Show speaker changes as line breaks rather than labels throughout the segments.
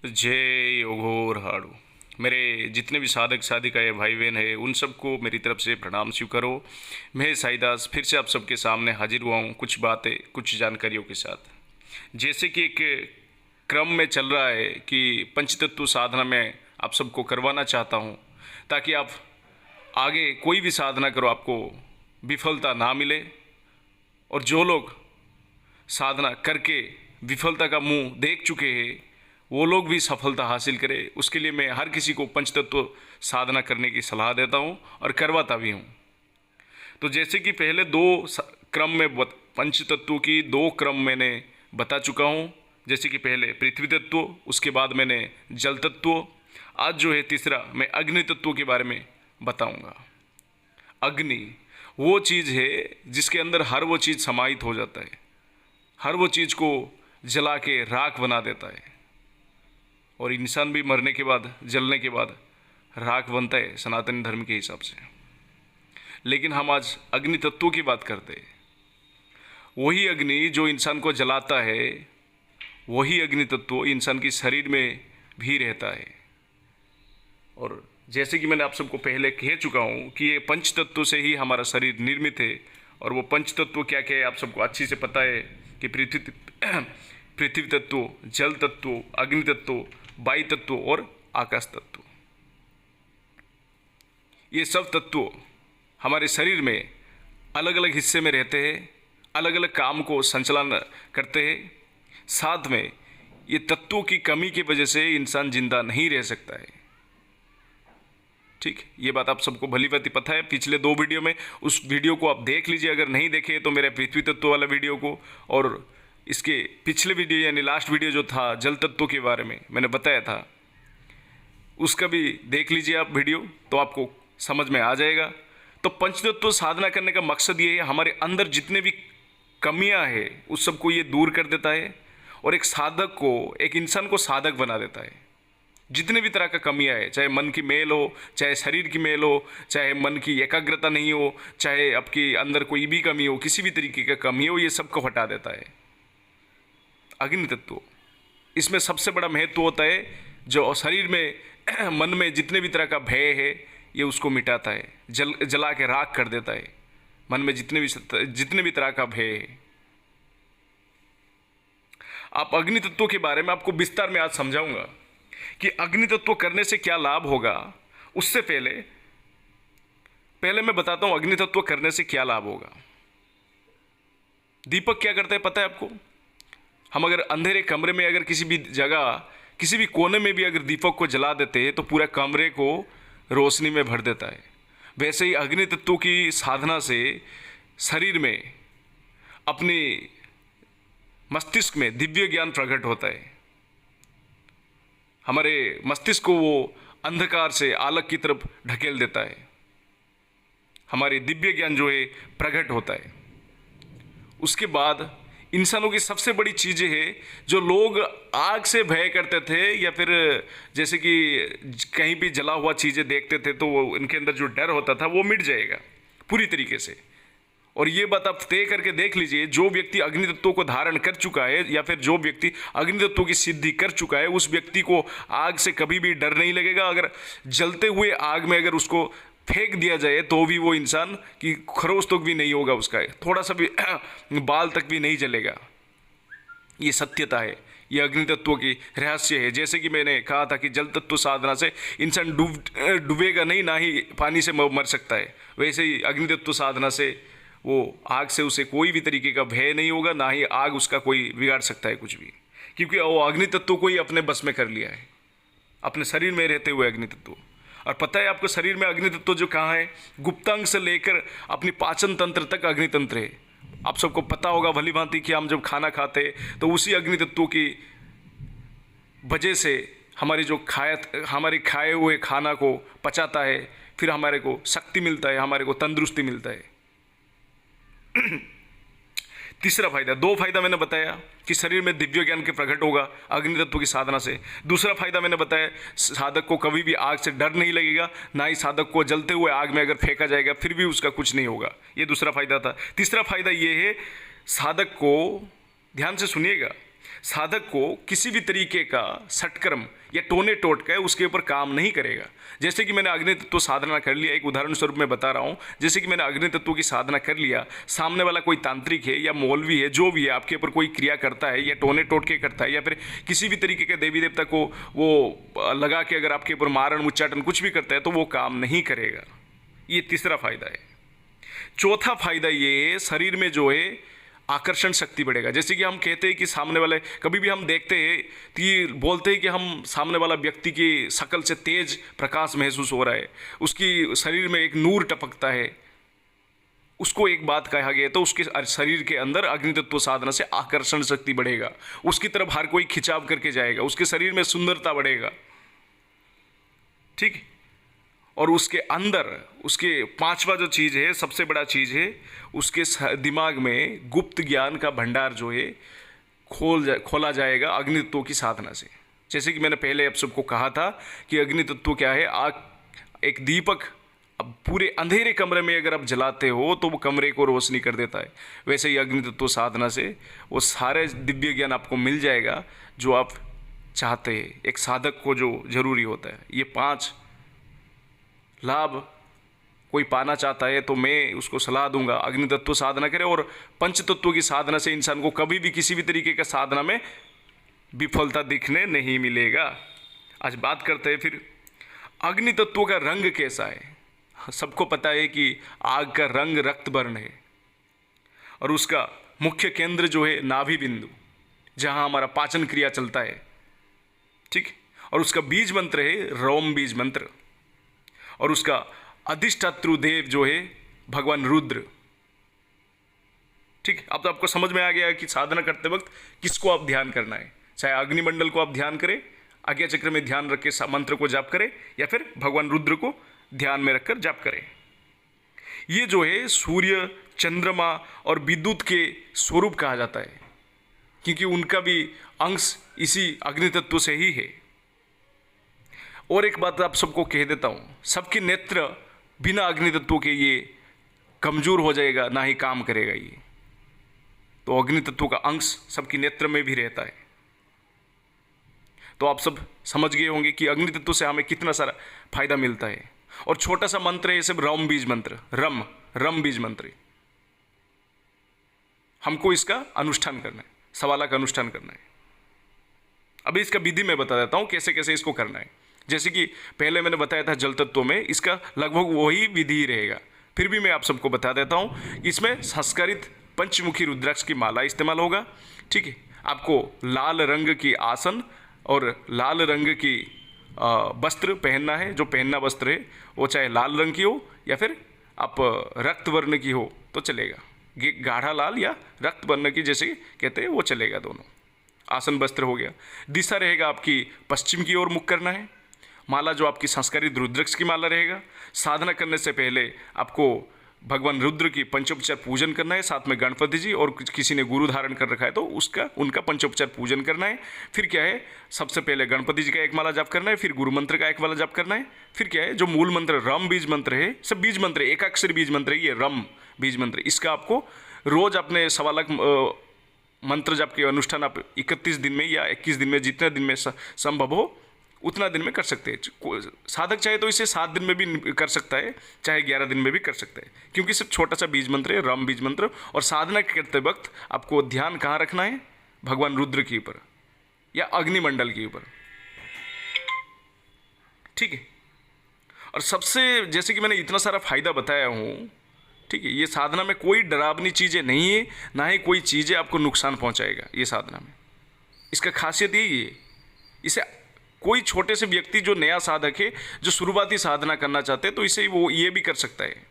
जय योगोर हाड़ू। मेरे जितने भी साधक साधिकाएँ भाई बहन हैं उन सबको मेरी तरफ से प्रणाम स्वीकारो। मैं साईदास फिर से आप सबके सामने हाजिर हुआ हूँ कुछ बातें कुछ जानकारियों के साथ। जैसे कि एक क्रम में चल रहा है कि पंचतत्व साधना में आप सबको करवाना चाहता हूँ ताकि आप आगे कोई भी साधना करो आपको विफलता ना मिले, और जो लोग साधना करके विफलता का मुंह देख चुके हैं वो लोग भी सफलता हासिल करें। उसके लिए मैं हर किसी को पंचतत्व साधना करने की सलाह देता हूँ और करवाता भी हूँ। तो जैसे कि पहले क्रम में पंचतत्व की दो क्रम मैंने बता चुका हूँ। जैसे कि पहले पृथ्वी तत्व, उसके बाद मैंने जल तत्व, आज जो है तीसरा मैं अग्नि तत्व के बारे में बताऊँगा। अग्नि वो चीज़ है जिसके अंदर हर वो चीज़ समाहित हो जाता है, हर वो चीज़ को जला के राख बना देता है, और इंसान भी मरने के बाद जलने के बाद राख बनता है सनातन धर्म के हिसाब से। लेकिन हम आज अग्नि तत्वों की बात करते हैं। वही अग्नि जो इंसान को जलाता है, वही अग्नि तत्व इंसान के शरीर में भी रहता है। और जैसे कि मैंने आप सबको पहले कह चुका हूँ कि ये पंच तत्व से ही हमारा शरीर निर्मित है। और वो पंच तत्व क्या क्या है आप सबको अच्छी से पता है कि पृथ्वी तत्व, जल तत्व, अग्नि तत्व, वायु तत्व और आकाश तत्व। ये सब तत्व हमारे शरीर में अलग अलग हिस्से में रहते हैं, अलग अलग काम को संचालन करते हैं। साथ में ये तत्वों की कमी की वजह से इंसान जिंदा नहीं रह सकता है। ठीक, ये बात आप सबको भली भांति पता है। पिछले दो वीडियो में, उस वीडियो को आप देख लीजिए, अगर नहीं देखे तो मेरे पृथ्वी तत्व वाला वीडियो को, और इसके पिछले वीडियो यानी लास्ट वीडियो जो था जल तत्व के बारे में मैंने बताया था, उसका भी देख लीजिए आप वीडियो, तो आपको समझ में आ जाएगा। तो पंचतत्व साधना करने का मकसद ये है, हमारे अंदर जितने भी कमियां हैं उस सबको ये दूर कर देता है, और एक साधक को, एक इंसान को साधक बना देता है। जितने भी तरह का कमियां है, चाहे मन की मेल हो, चाहे शरीर की मेल हो, चाहे मन की एकाग्रता नहीं हो, चाहे आपके अंदर कोई भी कमी हो, किसी भी तरीके का कमी हो, ये सबको हटा देता है अग्नि तत्व। इसमें सबसे बड़ा महत्व होता है जो शरीर में मन में जितने भी तरह का भय है ये उसको मिटाता है, जला के राख कर देता है। मन में जितने भी तरह का भय है। आप अग्नि तत्व के बारे में आपको विस्तार में आज समझाऊंगा कि अग्नि तत्व करने से क्या लाभ होगा। उससे पहले मैं बताता हूं अग्नि तत्व करने से क्या लाभ होगा। दीपक क्या करता है पता है आपको? हम अगर अंधेरे कमरे में अगर किसी भी जगह, किसी भी कोने में भी अगर दीपक को जला देते हैं तो पूरा कमरे को रोशनी में भर देता है। वैसे ही अग्नि तत्व की साधना से शरीर में, अपने मस्तिष्क में दिव्य ज्ञान प्रकट होता है। हमारे मस्तिष्क को वो अंधकार से आलोक की तरफ ढकेल देता है। हमारे दिव्य ज्ञान जो है प्रकट होता है। उसके बाद इंसानों की सबसे बड़ी चीज़ें है, जो लोग आग से भय करते थे या फिर जैसे कि कहीं भी जला हुआ चीज़ें देखते थे तो वो इनके अंदर जो डर होता था वो मिट जाएगा पूरी तरीके से। और ये बात आप तय करके देख लीजिए, जो व्यक्ति अग्नि तत्व को धारण कर चुका है या फिर जो व्यक्ति अग्नि तत्व की सिद्धि कर चुका है, उस व्यक्ति को आग से कभी भी डर नहीं लगेगा। अगर जलते हुए आग में अगर उसको फेंक दिया जाए तो भी वो इंसान की खरोच तक भी नहीं होगा, उसका थोड़ा सा भी बाल तक भी नहीं जलेगा। ये सत्यता है, ये अग्नि तत्व की रहस्य है। जैसे कि मैंने कहा था कि जल तत्व साधना से इंसान डूबेगा नहीं, ना ही पानी से मर सकता है, वैसे ही अग्नि तत्व साधना से वो आग से उसे कोई भी तरीके का भय नहीं होगा, ना ही आग उसका कोई बिगाड़ सकता है कुछ भी, क्योंकि वो अग्नि तत्व को ही अपने बस में कर लिया है, अपने शरीर में रहते हुए अग्नि तत्व। और पता है आपको शरीर में अग्नि तत्व जो कहाँ है? गुप्तांग से लेकर अपनी पाचन तंत्र तक अग्नि तंत्र है। आप सबको पता होगा भली भांति कि हम जब खाना खाते हैं तो उसी अग्नि तत्व की वजह से हमारे खाए हुए खाना को पचाता है, फिर हमारे को शक्ति मिलता है, हमारे को तंदुरुस्ती मिलता है। तीसरा फायदा, दो फायदा मैंने बताया कि शरीर में दिव्य ज्ञान के प्रकट होगा अग्नि तत्व की साधना से। दूसरा फायदा मैंने बताया, साधक को कभी भी आग से डर नहीं लगेगा, ना ही साधक को जलते हुए आग में अगर फेंका जाएगा फिर भी उसका कुछ नहीं होगा। ये दूसरा फायदा था। तीसरा फायदा ये है, साधक को, ध्यान से सुनिएगा, साधक को किसी भी तरीके का सटकर्म या टोने टोटका उसके ऊपर काम नहीं करेगा। जैसे कि मैंने अग्नि तत्व साधना कर लिया, एक उदाहरण स्वरूप मैं बता रहा हूँ, जैसे कि मैंने अग्नि तत्व की साधना कर लिया, सामने वाला कोई तांत्रिक है या मौलवी है, जो भी है, आपके ऊपर कोई क्रिया करता है या टोने टोटके करता है या फिर किसी भी तरीके के देवी देवता को वो लगा के अगर आपके ऊपर मारण उच्चाटन कुछ भी करता है तो वो काम नहीं करेगा। ये तीसरा फायदा है। चौथा फायदा ये है, शरीर में जो है आकर्षण शक्ति बढ़ेगा। जैसे कि हम कहते हैं कि सामने वाले, कभी भी हम देखते हैं तो ये बोलते हैं कि हम सामने वाला व्यक्ति की शकल से तेज प्रकाश महसूस हो रहा है, उसकी शरीर में एक नूर टपकता है, उसको एक बात कहा गया तो उसके शरीर के अंदर अग्नि तत्व साधना से आकर्षण शक्ति बढ़ेगा, उसकी तरफ हर कोई खिंचाव करके जाएगा, उसके शरीर में सुंदरता बढ़ेगा। ठीक। और उसके अंदर उसके पांचवा जो चीज़ है, सबसे बड़ा चीज़ है, उसके दिमाग में गुप्त ज्ञान का भंडार जो है खोला जाएगा अग्नि तत्व की साधना से। जैसे कि मैंने पहले आप सबको कहा था कि अग्नि तत्व क्या है, आग एक दीपक अब पूरे अंधेरे कमरे में अगर आप जलाते हो तो वो कमरे को रोशनी कर देता है, वैसे ही अग्नि तत्व साधना से वो सारे दिव्य ज्ञान आपको मिल जाएगा जो आप चाहते हैं, एक साधक को जो जरूरी होता है। ये 5 लाभ कोई पाना चाहता है तो मैं उसको सलाह दूंगा, अग्नि तत्व साधना करे। और पंच तत्व की साधना से इंसान को कभी भी किसी भी तरीके का साधना में विफलता दिखने नहीं मिलेगा। आज बात करते हैं फिर अग्नि तत्व का रंग कैसा है। सबको पता है कि आग का रंग रक्त वर्ण है और उसका मुख्य केंद्र जो है नाभि बिंदु, जहां हमारा पाचन क्रिया चलता है। ठीक। और उसका बीज मंत्र है रोम बीज मंत्र, और उसका अधिष्ठातृ देव जो है भगवान रुद्र। ठीक। अब तो आपको समझ में आ गया कि साधना करते वक्त किसको आप ध्यान करना है, चाहे अग्निमंडल को आप ध्यान करें, आज्ञा चक्र में ध्यान रख के मंत्र को जाप करें, या फिर भगवान रुद्र को ध्यान में रखकर जाप करें। ये जो है सूर्य, चंद्रमा और विद्युत के स्वरूप कहा जाता है, क्योंकि उनका भी अंश इसी अग्नि तत्व से ही है। और एक बात आप सबको कह देता हूँ, सबके नेत्र बिना अग्नि तत्व के ये कमजोर हो जाएगा, ना ही काम करेगा ये। तो अग्नि तत्व का अंश सबके नेत्र में भी रहता है। तो आप सब समझ गए होंगे कि अग्नि तत्व से हमें कितना सारा फायदा मिलता है। और छोटा सा मंत्र है, सब रम बीज मंत्र, रम बीज मंत्र। हमको इसका अनुष्ठान करना है, सवाला का अनुष्ठान करना है। अभी इसका विधि मैं बता देता हूँ कैसे कैसे इसको करना है। जैसे कि पहले मैंने बताया था जल तत्व में, इसका लगभग वही विधि ही रहेगा, फिर भी मैं आप सबको बता देता हूँ। इसमें संस्कारित पंचमुखी रुद्राक्ष की माला इस्तेमाल होगा। ठीक है। आपको लाल रंग की आसन और लाल रंग की वस्त्र पहनना है। जो पहनना वस्त्र है वो चाहे लाल रंग की हो या फिर आप रक्त वर्ण की हो तो चलेगा, गाढ़ा लाल या रक्त वर्ण की जैसे कहते हैं वो चलेगा, दोनों। आसन वस्त्र हो गया। दिशा रहेगा आपकी पश्चिम की ओर मुख करना है। माला जो आपकी संस्कारित रुद्राक्ष की माला रहेगा। साधना करने से पहले आपको भगवान रुद्र की पंचोपचार पूजन करना है, साथ में गणपति जी, और किसी ने गुरु धारण कर रखा है तो उनका पंचोपचार पूजन करना है। फिर क्या है, सबसे पहले गणपति जी का एक माला जाप करना है, फिर गुरु मंत्र का एक माला जाप करना है। फिर क्या है, जो मूल मंत्र रम बीज मंत्र है, सब बीज मंत्र है, एकाक्षरी बीज मंत्र है, ये रम बीज मंत्र, इसका आपको रोज अपने 1.25 लाख मंत्र जाप के अनुष्ठान आप 31 दिन में या 21 दिन में, जितने दिन में संभव हो उतना दिन में कर सकते हैं। साधक चाहे तो इसे 7 दिन में भी कर सकता है, चाहे 11 दिन में भी कर सकता है, क्योंकि सिर्फ छोटा सा बीज मंत्र है, रम बीज मंत्र। और साधना करते वक्त आपको ध्यान कहाँ रखना है, भगवान रुद्र के ऊपर या अग्निमंडल के ऊपर। ठीक है। और सबसे, जैसे कि मैंने इतना सारा फायदा बताया हूँ, ठीक है, ये साधना में कोई डरावनी चीज़ें नहीं है, ना ही कोई चीज़ें आपको नुकसान पहुँचाएगा ये साधना में। इसका खासियत यही है, इसे कोई छोटे से व्यक्ति जो नया साधक है, जो शुरुआती साधना करना चाहते हैं, तो इसे वो ये भी कर सकता है।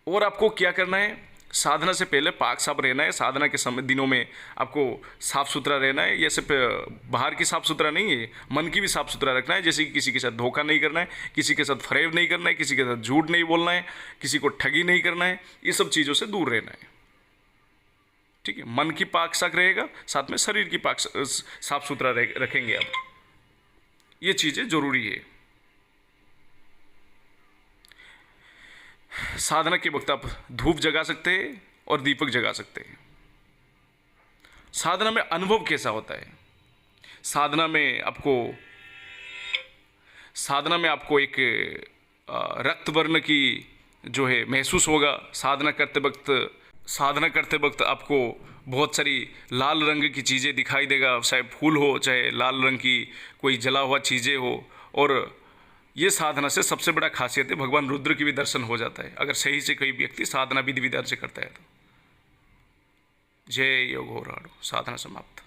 और आपको क्या करना है, साधना से पहले पाक साफ रहना है। साधना के समय दिनों में आपको साफ सुथरा रहना है। ये सिर्फ बाहर की साफ सुथरा नहीं है, मन की भी साफ सुथरा रखना है। जैसे कि किसी के साथ धोखा नहीं करना है, किसी के साथ फरेब नहीं करना है, किसी के साथ झूठ नहीं बोलना है, किसी को ठगी नहीं करना है, ये सब चीज़ों से दूर रहना है। ठीक है। मन की पाक साफ रहेगा, साथ में शरीर की पाक साफ सुथरा रखेंगे आप। ये चीज़ें जरूरी है। साधना के वक्त आप धूप जगा सकते हैं और दीपक जगा सकते हैं। साधना में अनुभव कैसा होता है। साधना में आपको एक रक्त वर्ण की जो है महसूस होगा। साधना करते वक्त आपको बहुत सारी लाल रंग की चीज़ें दिखाई देगा, चाहे फूल हो, चाहे लाल रंग की कोई जला हुआ चीज़ें हो। और ये साधना से सबसे बड़ा खासियत है, भगवान रुद्र की भी दर्शन हो जाता है अगर सही से कोई व्यक्ति साधना विधि विधान से करता है तो। जय योग हो राडो। साधना समाप्त।